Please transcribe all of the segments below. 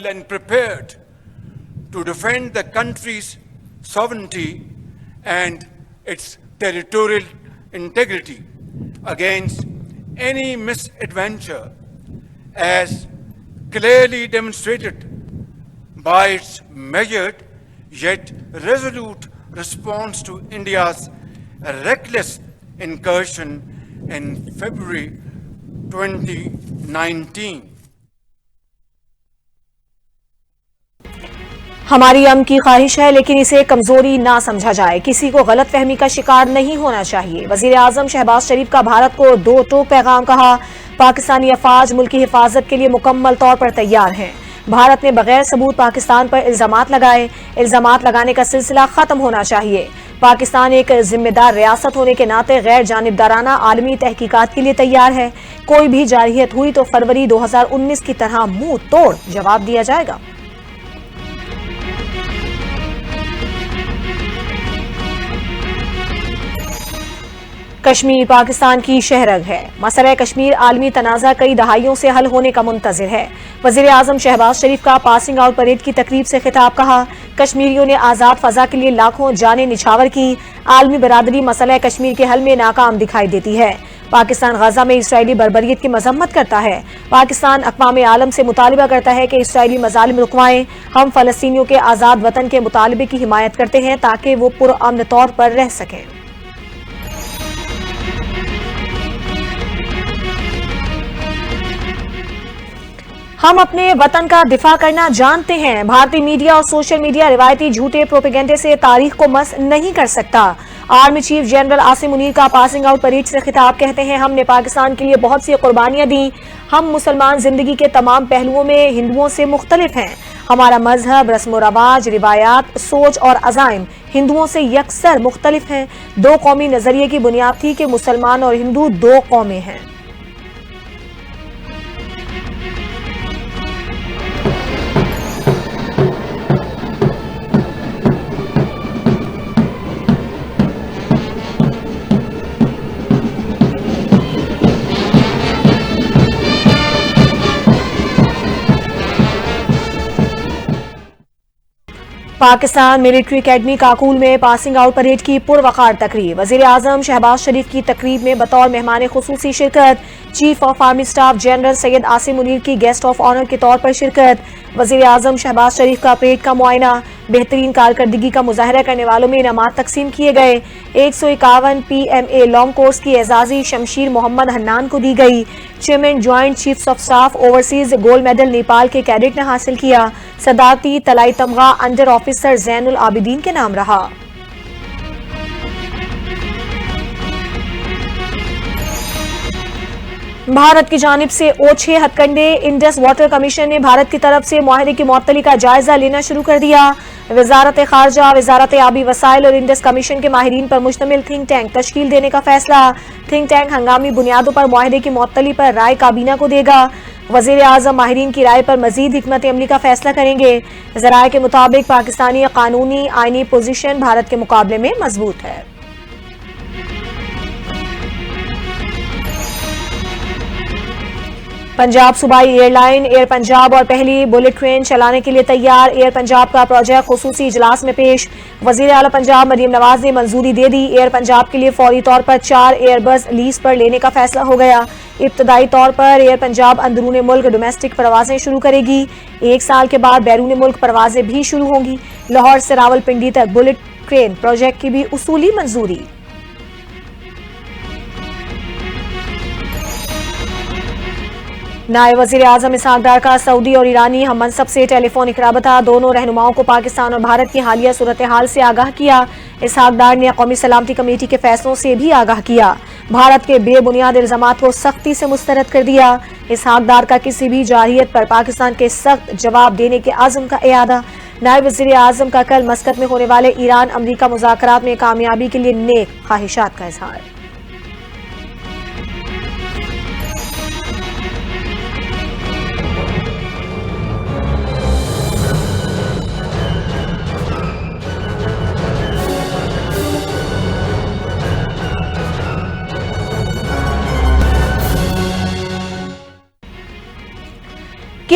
and prepared to defend the country's sovereignty and its territorial integrity against any misadventure, as clearly demonstrated by its measured yet resolute response to India's reckless incursion in February 2019. ہماری امن کی خواہش ہے لیکن اسے کمزوری نہ سمجھا جائے، کسی کو غلط فہمی کا شکار نہیں ہونا چاہیے۔ وزیر اعظم شہباز شریف کا بھارت کو دو ٹوک پیغام، کہا پاکستانی افواج ملک کی حفاظت کے لیے مکمل طور پر تیار ہیں۔ بھارت نے بغیر ثبوت پاکستان پر الزامات لگائے، الزامات لگانے کا سلسلہ ختم ہونا چاہیے۔ پاکستان ایک ذمہ دار ریاست ہونے کے ناطے غیر جانبدارانہ عالمی تحقیقات کے لیے تیار ہے۔ کوئی بھی جارحیت ہوئی تو فروری 2019 کی طرح منہ توڑ جواب دیا جائے گا۔ کشمیر پاکستان کی شہرگ ہے، مسئلہ کشمیر عالمی تنازع کئی دہائیوں سے حل ہونے کا منتظر ہے۔ وزیر اعظم شہباز شریف کا پاسنگ آؤٹ پریڈ کی تقریب سے خطاب، کہا کشمیریوں نے آزاد فضا کے لیے لاکھوں جانیں نچھاور کی، عالمی برادری مسئلہ کشمیر کے حل میں ناکام دکھائی دیتی ہے۔ پاکستان غزہ میں اسرائیلی بربریت کی مذمت کرتا ہے۔ پاکستان اقوام عالم سے مطالبہ کرتا ہے کہ اسرائیلی مظالم رکوائیں۔ ہم فلسطینیوں کے آزاد وطن کے مطالبے کی حمایت کرتے ہیں تاکہ وہ پرامن طور پر رہ سکیں۔ ہم اپنے وطن کا دفاع کرنا جانتے ہیں۔ بھارتی میڈیا اور سوشل میڈیا روایتی جھوٹے پروپیگنڈے سے تاریخ کو مس نہیں کر سکتا۔ Army chief general Asim Munir کا پاسنگ آؤٹ پریڈ سے خطاب، کہتے ہیں ہم نے پاکستان کے لیے بہت سی قربانیاں دیں۔ ہم مسلمان زندگی کے تمام پہلوؤں میں ہندوؤں سے مختلف ہیں۔ ہمارا مذہب، رسم و رواج، روایات، سوچ اور عزائم ہندوؤں سے یکسر مختلف ہیں۔ دو قومی نظریے کی بنیاد تھی کہ مسلمان اور ہندو دو قومیں ہیں۔ پاکستان ملٹری اکیڈمی کاکول میں پاسنگ آؤٹ پریڈ کی پروقار تقریب، وزیر اعظم شہباز شریف کی تقریب میں بطور مہمان خصوصی شرکت، chief of army staff general Syed Asim Munir کی گیسٹ آف آنر کے طور پر شرکت۔ وزیر اعظم شہباز شریف کا پریڈ کا معائنہ، بہترین کارکردگی کا مظاہرہ کرنے والوں میں انعامات تقسیم کیے گئے۔ 151 PMA لانگ کورس کی اعزازی شمشیر محمد حنان کو دی گئی۔ Chairman joint chiefs of staff overseas gold medal Nepal کے کیڈٹ نے حاصل کیا۔ صدارتی طلائی تمغہ انڈر آفیسر زین العابدین کے نام رہا۔ بھارت کی جانب سے اوچھے ہتھ کنڈے، انڈس واٹر کمیشن نے بھارت کی طرف سے معاہدے کی معطلی کا جائزہ لینا شروع کر دیا۔ وزارت خارجہ، وزارت آبی وسائل اور انڈس کمیشن کے ماہرین پر مشتمل تھنک ٹینک تشکیل دینے کا فیصلہ۔ تھنک ٹینک ہنگامی بنیادوں پر معاہدے کی معطلی پر رائے کابینہ کو دے گا۔ وزیر اعظم ماہرین کی رائے پر مزید حکمت عملی کا فیصلہ کریں گے۔ ذرائع کے مطابق پاکستانی قانونی آئینی پوزیشن بھارت کے مقابلے میں مضبوط ہے۔ پنجاب صوبائی ایئر لائن ایئر پنجاب اور پہلی بلٹ ٹرین چلانے کے لیے تیار۔ ایئر پنجاب کا پروجیکٹ خصوصی اجلاس میں پیش، وزیر اعلی پنجاب مریم نواز نے منظوری دے دی۔ ایئر پنجاب کے لیے فوری طور پر 4 ایئر بس لیز پر لینے کا فیصلہ ہو گیا۔ ابتدائی طور پر ایئر پنجاب اندرون ملک ڈومیسٹک پروازیں شروع کرے گی۔ 1 سال کے بعد بیرون ملک پروازیں بھی شروع ہوں گی۔ لاہور سے راولپنڈی تک بلٹ ٹرین پروجیکٹ کی بھی اصولی منظوری۔ نائب وزیر اعظم اسحاق ڈار کا سعودی اور ایرانی ہم منصب سے ٹیلی فونک رابطہ، دونوں رہنماؤں کو پاکستان اور بھارت کی حالیہ صورتحال سے آگاہ کیا۔ اسحاق ڈار نے قومی سلامتی کمیٹی کے فیصلوں سے بھی آگاہ کیا، بھارت کے بے بنیاد الزامات کو سختی سے مسترد کر دیا۔ اسحاق ڈار کا کسی بھی جارحیت پر پاکستان کے سخت جواب دینے کے عزم کا اعادہ۔ نائب وزیر اعظم کا کل مسقط میں ہونے والے ایران امریکہ مذاکرات میں کامیابی کے لیے نیک خواہشات کا اظہار۔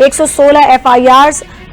116 FIRs,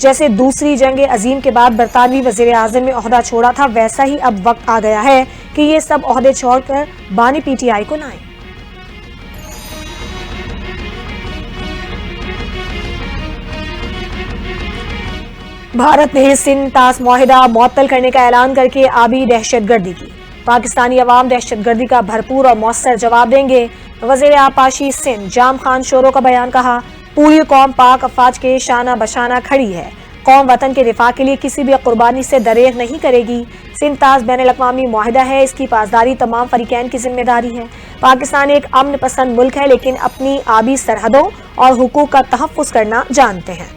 جیسے دوسری جنگ عظیم کے بعد برطانوی وزیر اعظم نے عہدہ چھوڑا تھا، ویسا ہی اب وقت آ گیا ہے کہ یہ سب عہدے چھوڑ کر بانی پی ٹی آئی کو نہ آئیں۔ بھارت نے سندھ طاس معاہدہ معطل کرنے کا اعلان کر کے آبی دہشت گردی کی۔ پاکستانی عوام دہشت گردی کا بھرپور اور مؤثر جواب دیں گے، وزیر آبپاشی سندھ جام خان شورو کا بیان۔ کہا، پوری قوم پاک افواج کے شانہ بشانہ کھڑی ہے، قوم وطن کے دفاع کے لیے کسی بھی قربانی سے دریغ نہیں کرے گی۔ سندھ طاس بین الاقوامی معاہدہ ہے، اس کی پاسداری تمام فریقین کی ذمہ داری ہے۔ پاکستان ایک امن پسند ملک ہے، لیکن اپنی آبی سرحدوں اور حقوق کا تحفظ کرنا جانتے ہیں۔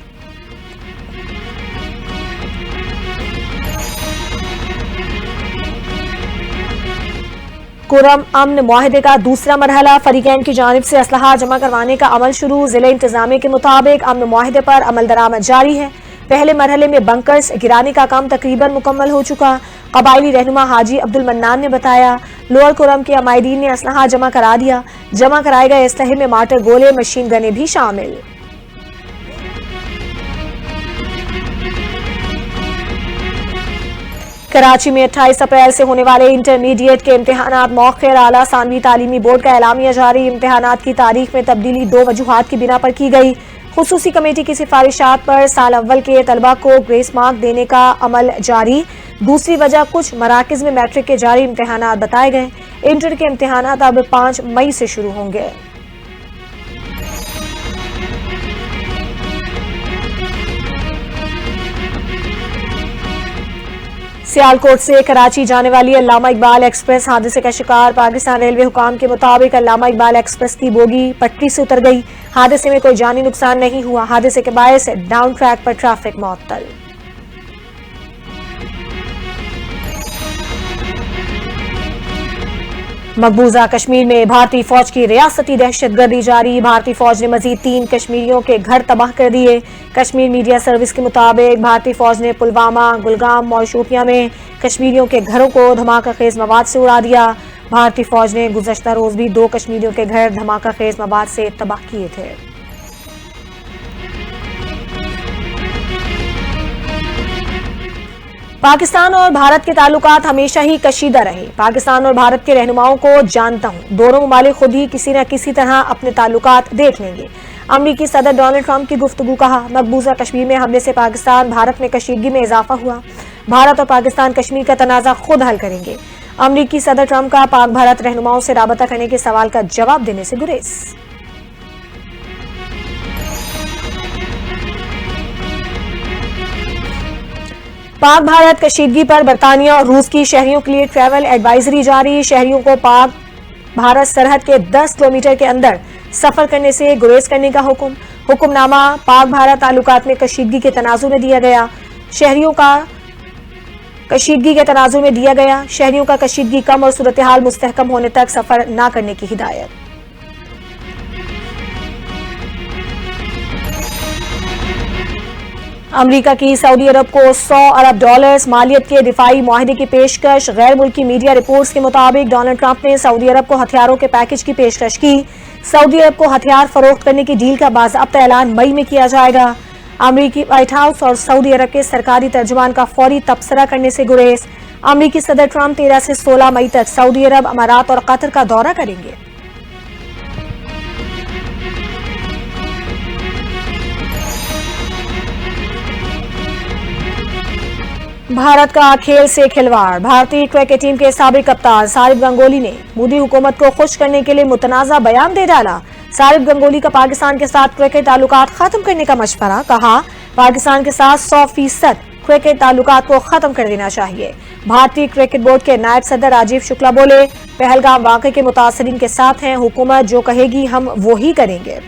کرم امن معاہدے کا دوسرا مرحلہ، فریقین کی جانب سے اسلحہ جمع کروانے کا عمل شروع۔ ضلع انتظامیہ کے مطابق امن معاہدے پر عمل درآمد جاری ہے۔ پہلے مرحلے میں بنکرز گرانے کا کام تقریباً مکمل ہو چکا۔ قبائلی رہنما حاجی عبد المنان نے بتایا، لوئر کرم کے عمائدین نے اسلحہ جمع کرا دیا۔ جمع کرائے گئے اسلحے میں مارٹر گولے، مشین گنیں بھی شامل۔ کراچی میں 28 اپریل سے ہونے والے انٹرمیڈیٹ کے امتحانات مؤخر۔ اعلیٰ ثانوی تعلیمی بورڈ کا اعلامیہ جاری۔ امتحانات کی تاریخ میں تبدیلی 2 وجوہات کی بنا پر کی گئی۔ خصوصی کمیٹی کی سفارشات پر سال اول کے طلبہ کو گریس مارک دینے کا عمل جاری۔ دوسری وجہ، کچھ مراکز میں میٹرک کے جاری امتحانات بتائے گئے۔ انٹر کے امتحانات اب 5 مئی سے شروع ہوں گے۔ سیالکوٹ سے کراچی جانے والی علامہ اقبال ایکسپریس حادثے کا شکار۔ پاکستان ریلوے حکام کے مطابق علامہ اقبال ایکسپریس کی بوگی پٹری سے اتر گئی۔ حادثے میں کوئی جانی نقصان نہیں ہوا۔ حادثے کے باعث ڈاؤن ٹریک پر ٹریفک معطل۔ مقبوضہ کشمیر میں بھارتی فوج کی ریاستی دہشت گردی جاری۔ بھارتی فوج نے مزید 3 کشمیریوں کے گھر تباہ کر دیے۔ کشمیر میڈیا سروس کے مطابق بھارتی فوج نے پلوامہ، گلگام اور شوپیاں میں کشمیریوں کے گھروں کو دھماکہ خیز مواد سے اڑا دیا۔ بھارتی فوج نے گزشتہ روز بھی 2 کشمیریوں کے گھر دھماکہ خیز مواد سے تباہ کیے تھے۔ پاکستان اور بھارت کے تعلقات ہمیشہ ہی کشیدہ رہے۔ پاکستان اور بھارت کے رہنماؤں کو جانتا ہوں، دونوں ممالک خود ہی کسی نہ کسی طرح اپنے تعلقات دیکھ لیں گے۔ امریکی صدر ڈونلڈ ٹرمپ کی گفتگو۔ کہا، مقبوضہ کشمیر میں حملے سے پاکستان بھارت میں کشیدگی میں اضافہ ہوا۔ بھارت اور پاکستان کشمیر کا تنازع خود حل کریں گے۔ امریکی صدر ٹرمپ کا پاک بھارت رہنماؤں سے رابطہ کرنے کے سوال کا جواب دینے سے گریز۔ پاک بھارت کشیدگی پر برطانیہ اور روس کی شہریوں کے لیے ٹریول ایڈوائزری جاری۔ شہریوں کو پاک بھارت سرحد کے 10 کلومیٹر کے اندر سفر کرنے سے گریز کرنے کا حکم۔ حکم نامہ پاک بھارت تعلقات میں کشیدگی کے تناظر میں دیا گیا۔ شہریوں کا کشیدگی کم اور صورتحال مستحکم ہونے تک سفر نہ کرنے کی ہدایت۔ امریکہ کی سعودی عرب کو $100 ارب مالیت کے دفاعی معاہدے کی پیشکش۔ غیر ملکی میڈیا رپورٹس کے مطابق ڈونلڈ ٹرمپ نے سعودی عرب کو ہتھیاروں کے پیکج کی پیشکش کی۔ سعودی عرب کو ہتھیار فروخت کرنے کی ڈیل کا باضابطہ اعلان مئی میں کیا جائے گا۔ امریکی وائٹ ہاؤس اور سعودی عرب کے سرکاری ترجمان کا فوری تبصرہ کرنے سے گریز۔ امریکی صدر ٹرمپ 13 سے 16 مئی تک سعودی عرب، امارات اور قطر کا دورہ کریں گے۔ بھارت کا کھیل سے کھلواڑ۔ بھارتی کرکٹ ٹیم کے سابق کپتان سوربھ گنگولی نے مودی حکومت کو خوش کرنے کے لیے متنازع بیان دے ڈالا۔ سوربھ گنگولی کا پاکستان کے ساتھ کرکٹ تعلقات ختم کرنے کا مشورہ۔ کہا، پاکستان کے ساتھ 100% کرکٹ تعلقات کو ختم کر دینا چاہیے۔ بھارتی کرکٹ بورڈ کے نائب صدر راجیو شکلا بولے، پہلگام واقعے کے متاثرین کے ساتھ ہیں، حکومت جو کہے گی ہم وہی کریں گے۔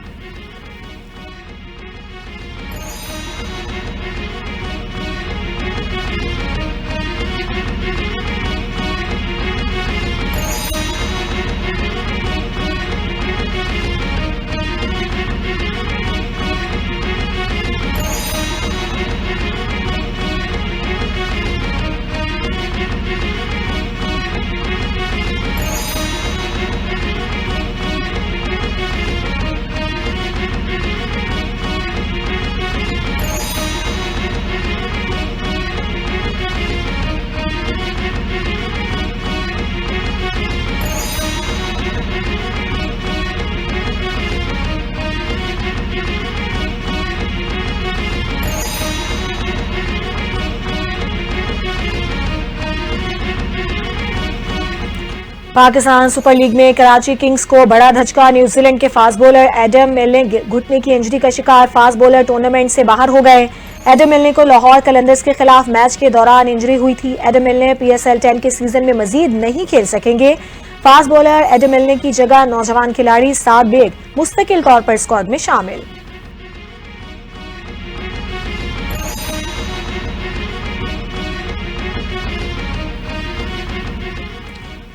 پاکستان سپر لیگ میں کراچی کنگز کو بڑا دھچکا، نیوزی لینڈ کے فاسٹ بولر ایڈم ملنے گھٹنے کی انجری کا شکار، فاسٹ بولر ٹورنامنٹ سے باہر ہو گئے۔ ایڈم ملنے کو لاہور قلندرز کے خلاف میچ کے دوران انجری ہوئی تھی۔ ایڈم ملنے PSL 10 کے سیزن میں مزید نہیں کھیل سکیں گے۔ فاسٹ بولر ایڈم ملنے کی جگہ نوجوان کھلاڑی سعد بیگ مستقل طور پر اسکواڈ میں شامل۔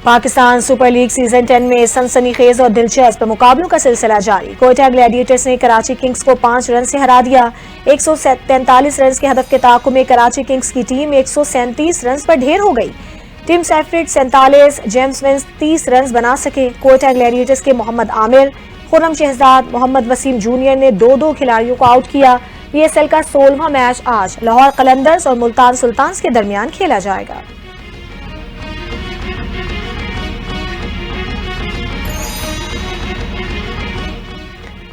پاکستان سپر لیگ سیزن 10 میں سنسنی خیز اور دلچسپ مقابلوں کا سلسلہ جاری۔ کوئٹہ گلیڈیٹرز نے کراچی کنگز کو 5 رن سے ہرا دیا۔ 143 رنز کے ہدف کے تعاقب میں کراچی کنگز کی ٹیم 137 رنز پر ڈھیر ہو گئی۔ ٹیم سیفرڈ 47، جیمز ونس 30 رنز بنا سکے۔ کوئٹہ گلیڈیٹرز کے محمد عامر، خرم شہزاد، محمد وسیم جونیئر نے 2 کھلاڑیوں کو آؤٹ کیا۔ PSL کا 16واں میچ آج لاہور قلندرز اور ملتان سلطانز کے درمیان کھیلا جائے گا۔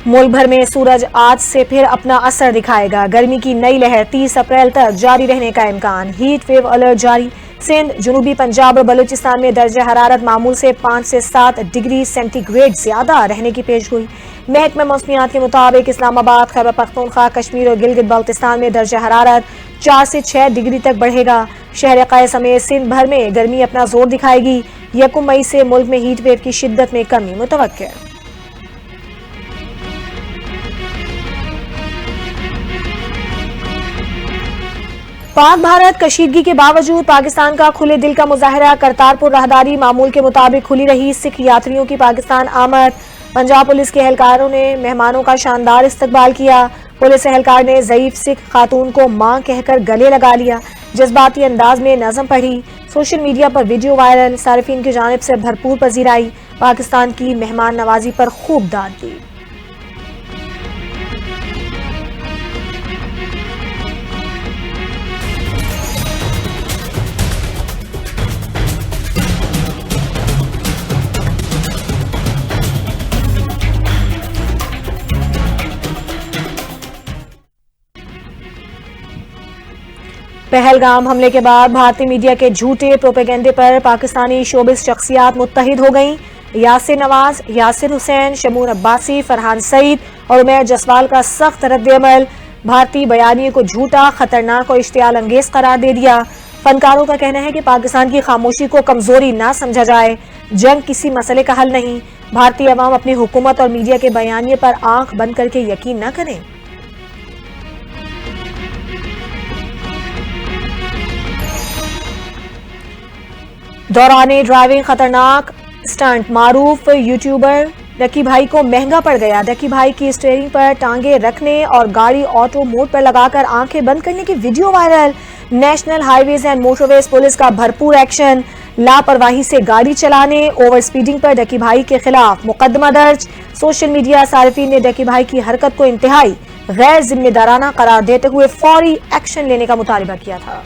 ملک بھر میں سورج آج سے پھر اپنا اثر دکھائے گا۔ گرمی کی نئی لہر 30 اپریل تک جاری رہنے کا امکان۔ ہیٹ ویو الرٹ جاری۔ سندھ، جنوبی پنجاب اور بلوچستان میں درجہ حرارت معمول سے 5 سے 7 ڈگری سینٹی گریڈ زیادہ رہنے کی پیشگوئی۔ محکمہ موسمیات کے مطابق اسلام آباد، خیبر پختونخوا، کشمیر اور گلگت بلتستان میں درجہ حرارت 4 سے 6 ڈگری تک بڑھے گا۔ شہر قائم سمیت سندھ بھر میں گرمی اپنا زور دکھائے گی۔ 1 مئی سے ملک میں ہیٹ ویو کی شدت میں کمی متوقع۔ پاک بھارت کشیدگی کے باوجود پاکستان کا کھلے دل کا مظاہرہ۔ کرتارپور راہداری معمول کے مطابق کھلی رہی۔ سکھ یاتریوں کی پاکستان آمد۔ پنجاب پولیس کے اہلکاروں نے مہمانوں کا شاندار استقبال کیا۔ پولیس اہلکار نے ضعیف سکھ خاتون کو ماں کہہ کر گلے لگا لیا۔ جذباتی انداز میں نظم پڑھی۔ سوشل میڈیا پر ویڈیو وائرل۔ صارفین کی جانب سے بھرپور پذیرائی۔ پاکستان کی مہمان نوازی پر خوب داد دی۔ پہلگام حملے کے بعد بھارتی میڈیا کے جھوٹے پروپیگنڈے پر پاکستانی شوبز شخصیات متحد ہو گئیں۔ یاسر نواز، یاسر حسین، شمون عباسی، فرحان سعید اور عمیر جسوال کا سخت رد عمل۔ بھارتی بیانیے کو جھوٹا، خطرناک اور اشتعال انگیز قرار دے دیا۔ فنکاروں کا کہنا ہے کہ پاکستان کی خاموشی کو کمزوری نہ سمجھا جائے۔ جنگ کسی مسئلے کا حل نہیں۔ بھارتی عوام اپنی حکومت اور میڈیا کے بیانیے پر آنکھ بند کر کے یقین نہ کریں۔ دوران ڈرائیونگ خطرناک سٹنٹ، معروف یوٹیوبر ڈکی بھائی کو مہنگا پڑ گیا۔ ڈکی بھائی کی اسٹیئرنگ پر ٹانگیں رکھنے اور گاڑی آٹو موڈ پر لگا کر آنکھیں بند کرنے کی video viral. National highways and motorways police کا بھرپور ایکشن۔ لاپرواہی سے گاڑی چلانے، اوور سپیڈنگ پر ڈکی بھائی کے خلاف مقدمہ درج۔ سوشل میڈیا صارفین نے ڈکی بھائی کی حرکت کو انتہائی غیر ذمہ دارانہ قرار دیتے ہوئے فوری ایکشن لینے کا مطالبہ کیا تھا۔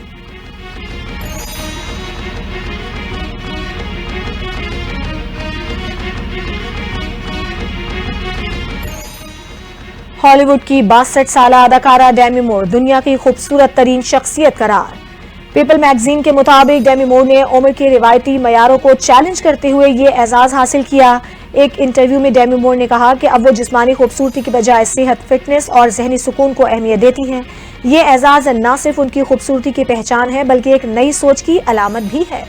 ہالی ووڈ کی 62 سالہ اداکارہ ڈیمی مور دنیا کی خوبصورت ترین شخصیت قرار۔ پیپل میگزین کے مطابق ڈیمی مور نے عمر کے روایتی معیاروں کو چیلنج کرتے ہوئے یہ اعزاز حاصل کیا۔ ایک انٹرویو میں ڈیمی مور نے کہا کہ اب وہ جسمانی خوبصورتی کی بجائے صحت، فٹنس اور ذہنی سکون کو اہمیت دیتی ہیں۔ یہ اعزاز نہ صرف ان کی خوبصورتی کی پہچان ہے بلکہ ایک نئی سوچ کی علامت بھی ہے۔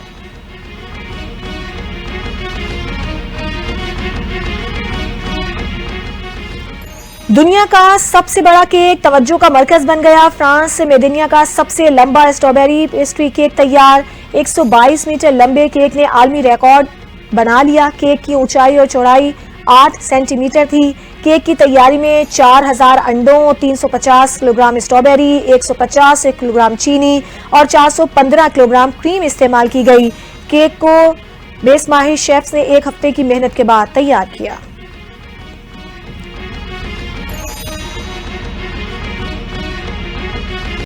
دنیا کا سب سے بڑا کیک توجہ کا مرکز بن گیا۔ فرانس میں دنیا کا سب سے لمبا اسٹرابیری پیسٹری کیک تیار۔ 122 میٹر لمبے کیک نے عالمی ریکارڈ بنا لیا۔ کیک کی اونچائی اور چوڑائی 8 سینٹی میٹر تھی۔ کیک کی تیاری میں 4000 انڈوں، 350 kilo gram strawberry, 150 kilo gram چینی اور 415 کلو گرام کریم استعمال کی گئی۔ کیک کو 20 ماہر شیفز نے 1 ہفتے کی محنت کے بعد تیار کیا۔